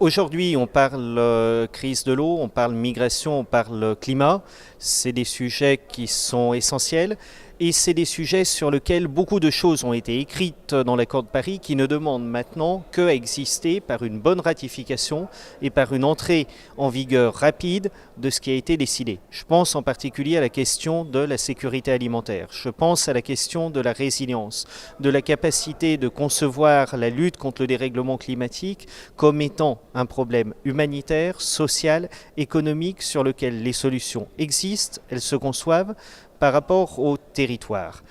Aujourd'hui, on parle crise de l'eau, on parle migration, on parle climat. C'est des sujets qui sont essentiels et c'est des sujets sur lesquels beaucoup de choses ont été écrites dans l'accord de Paris qui ne demandent maintenant qu'à exister par une bonne ratification et par une entrée en vigueur rapide de ce qui a été décidé. Je pense en particulier à la question de la sécurité alimentaire. Je pense à la question de la résilience, de la capacité de concevoir la lutte contre le dérèglement climatique comme étant un problème humanitaire, social, économique sur lequel les solutions existent, elles se conçoivent par rapport au territoire.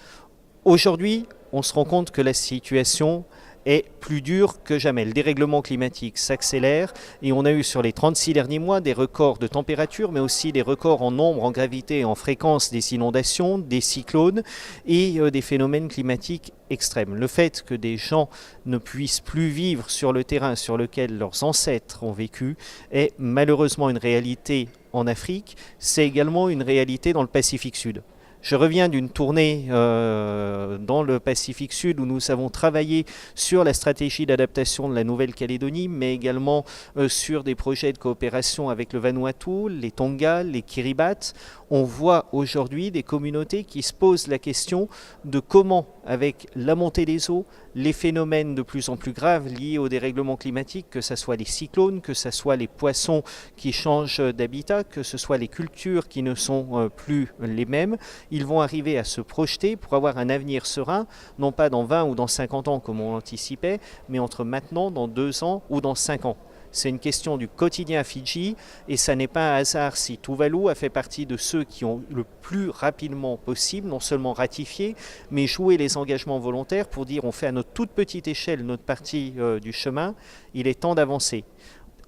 Aujourd'hui, on se rend compte que la situation est plus dure que jamais. Le dérèglement climatique s'accélère et on a eu sur les 36 derniers mois des records de température, mais aussi des records en nombre, en gravité et en fréquence des inondations, des cyclones et des phénomènes climatiques extrêmes. Le fait que des gens ne puissent plus vivre sur le terrain sur lequel leurs ancêtres ont vécu est malheureusement une réalité en Afrique, c'est également une réalité dans le Pacifique Sud. Je reviens d'une tournée dans le Pacifique Sud où nous avons travaillé sur la stratégie d'adaptation de la Nouvelle-Calédonie, mais également sur des projets de coopération avec le Vanuatu, les Tonga, les Kiribati. On voit aujourd'hui des communautés qui se posent la question de comment, avec la montée des eaux, les phénomènes de plus en plus graves liés au dérèglement climatique, que ce soit les cyclones, que ce soit les poissons qui changent d'habitat, que ce soit les cultures qui ne sont plus les mêmes, ils vont arriver à se projeter pour avoir un avenir serein, non pas dans 20 ou dans 50 ans comme on l'anticipait, mais entre maintenant, dans 2 ans ou dans 5 ans. C'est une question du quotidien à Fidji et ça n'est pas un hasard si Tuvalu a fait partie de ceux qui ont le plus rapidement possible, non seulement ratifié, mais joué les engagements volontaires pour dire on fait à notre toute petite échelle notre partie du chemin, il est temps d'avancer.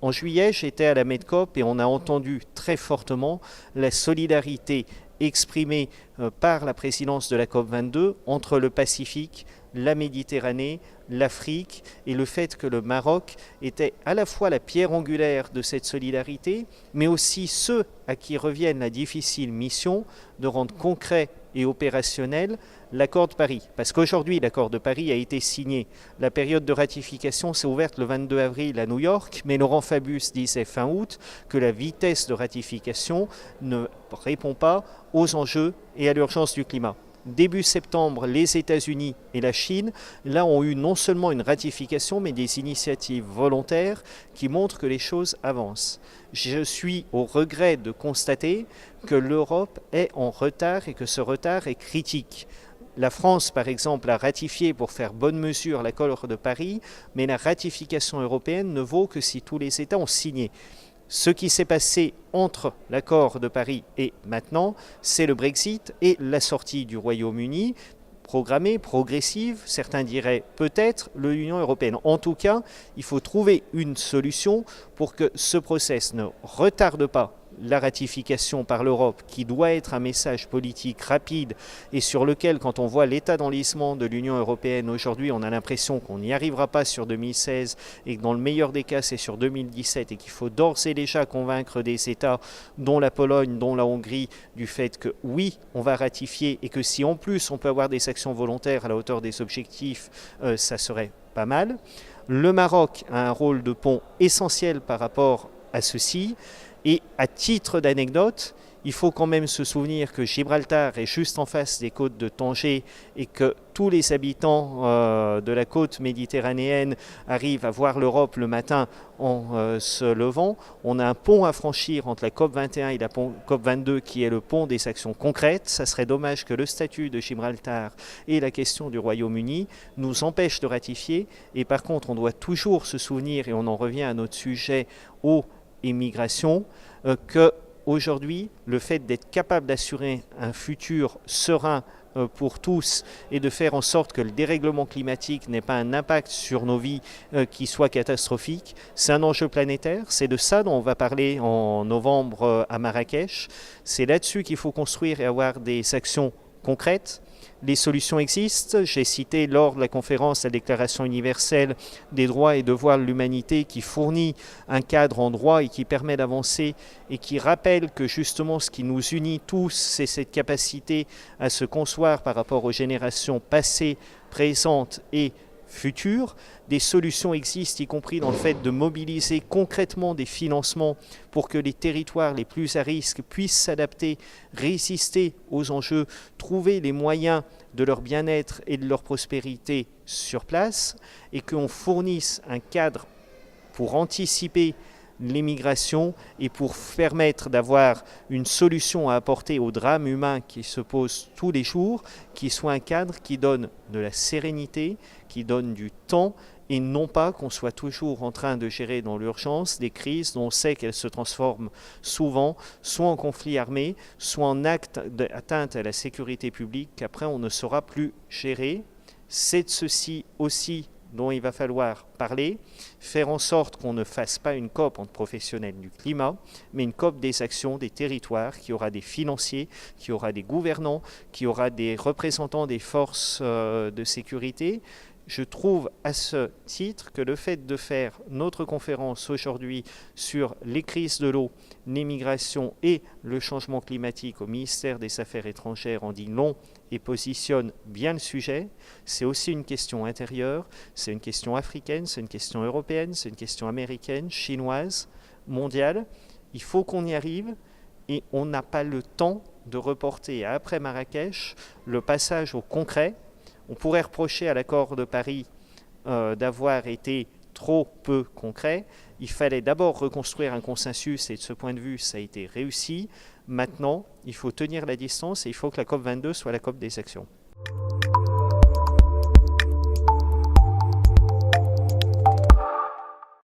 En juillet, j'étais à la Medcop et on a entendu très fortement la solidarité exprimée par la présidence de la COP22 entre le Pacifique, la Méditerranée, l'Afrique et le fait que le Maroc était à la fois la pierre angulaire de cette solidarité, mais aussi ceux à qui revienne la difficile mission de rendre concret et opérationnel l'accord de Paris. Parce qu'aujourd'hui, l'accord de Paris a été signé. La période de ratification s'est ouverte le 22 avril à New York, mais Laurent Fabius disait fin août que la vitesse de ratification ne répond pas aux enjeux et à l'urgence du climat. Début septembre, les États-Unis et la Chine, là, ont eu non seulement une ratification, mais des initiatives volontaires qui montrent que les choses avancent. Je suis au regret de constater que l'Europe est en retard et que ce retard est critique. La France, par exemple, a ratifié pour faire bonne mesure l'accord de Paris, mais la ratification européenne ne vaut que si tous les États ont signé. Ce qui s'est passé entre l'accord de Paris et maintenant, c'est le Brexit et la sortie du Royaume-Uni, programmée, progressive, certains diraient peut-être l'Union européenne. En tout cas, il faut trouver une solution pour que ce process ne retarde pas la ratification par l'Europe, qui doit être un message politique rapide et sur lequel, quand on voit l'état d'enlisement de l'Union européenne aujourd'hui, on a l'impression qu'on n'y arrivera pas sur 2016 et que dans le meilleur des cas, c'est sur 2017 et qu'il faut d'ores et déjà convaincre des États, dont la Pologne, dont la Hongrie, du fait que oui, on va ratifier et que si en plus on peut avoir des actions volontaires à la hauteur des objectifs, ça serait pas mal. Le Maroc a un rôle de pont essentiel par rapport à ceci. Et à titre d'anecdote, il faut quand même se souvenir que Gibraltar est juste en face des côtes de Tanger et que tous les habitants de la côte méditerranéenne arrivent à voir l'Europe le matin en se levant. On a un pont à franchir entre la COP21 et la COP22 qui est le pont des actions concrètes. Ça serait dommage que le statut de Gibraltar et la question du Royaume-Uni nous empêchent de ratifier. Et par contre, on doit toujours se souvenir, et on en revient à notre sujet eau et migration, que aujourd'hui, le fait d'être capable d'assurer un futur serein pour tous et de faire en sorte que le dérèglement climatique n'ait pas un impact sur nos vies qui soit catastrophique, c'est un enjeu planétaire. C'est de ça dont on va parler en novembre à Marrakech. C'est là-dessus qu'il faut construire et avoir des actions concrètes. Les solutions existent. J'ai cité lors de la conférence la Déclaration universelle des droits et devoirs de l'humanité qui fournit un cadre en droit et qui permet d'avancer et qui rappelle que justement ce qui nous unit tous, c'est cette capacité à se concevoir par rapport aux générations passées, présentes et futur. Des solutions existent, y compris dans le fait de mobiliser concrètement des financements pour que les territoires les plus à risque puissent s'adapter, résister aux enjeux, trouver les moyens de leur bien-être et de leur prospérité sur place, et qu'on fournisse un cadre pour anticiper les migrations et pour permettre d'avoir une solution à apporter aux drames humains qui se posent tous les jours, qui soit un cadre qui donne de la sérénité, qui donne du temps, et non pas qu'on soit toujours en train de gérer dans l'urgence des crises dont on sait qu'elles se transforment souvent soit en conflit armé, soit en acte d'atteinte à la sécurité publique qu'après on ne saura plus gérer. C'est de ceci aussi dont il va falloir parler, faire en sorte qu'on ne fasse pas une COP entre professionnels du climat, mais une COP des actions des territoires, qui aura des financiers, qui aura des gouvernants, qui aura des représentants des forces de sécurité. Je trouve à ce titre que le fait de faire notre conférence aujourd'hui sur les crises de l'eau, les migrations et le changement climatique au ministère des Affaires étrangères en dit long et positionne bien le sujet. C'est aussi une question intérieure, c'est une question africaine, c'est une question européenne, c'est une question américaine, chinoise, mondiale. Il faut qu'on y arrive et on n'a pas le temps de reporter à après Marrakech le passage au concret. On pourrait reprocher à l'accord de Paris d'avoir été trop peu concret. Il fallait d'abord reconstruire un consensus et de ce point de vue, ça a été réussi. Maintenant, il faut tenir la distance et il faut que la COP22 soit la COP des actions.